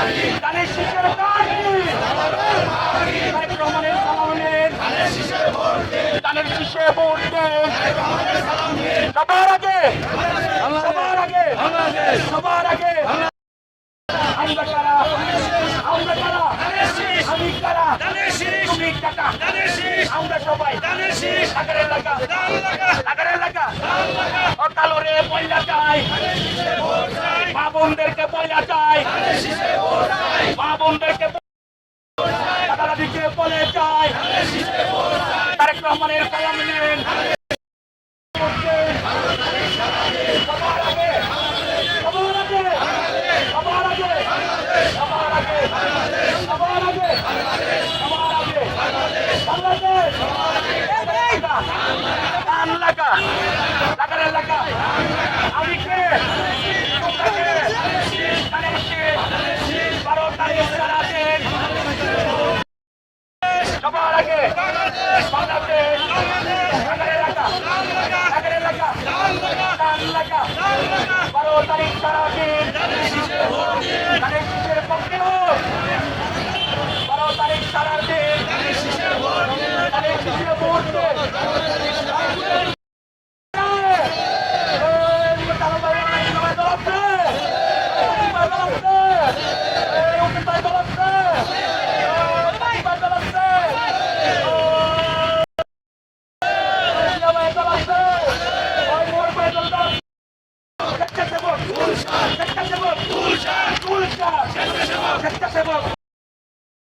ধানের শীষের রহমানের সালামের ধানের শীষে ভোট দেন সবার আগে সবার আগে সবার আগে আমরা কারা আমরা কারা আমি কারা তুমি কাকা আমরা সবাই আগের এলাকা আগের এলাকা ও কালো রে পয়লা চাই মা বোনদেরকে পয়লা চাই মা বোনদেরকে দাদা দিকে বলে চাই তারেক রহমানের কলম নেন সবার আগে সবার আগে সবার আগে সবার আগে সবার আগে সবার আগে বাংলাদেশ এলাকা লাগার এলাকা আমি কে 12 তারিখ সারা দিন সবার আগে বাংলাদেশ লাগার এলাকা লাগার এলাকা এলাকা 12 তারিখ সারা দিন ধানের শীষের পক্ষে 12 তারিখ সারা দিন ধানের শীষে ভোট দেন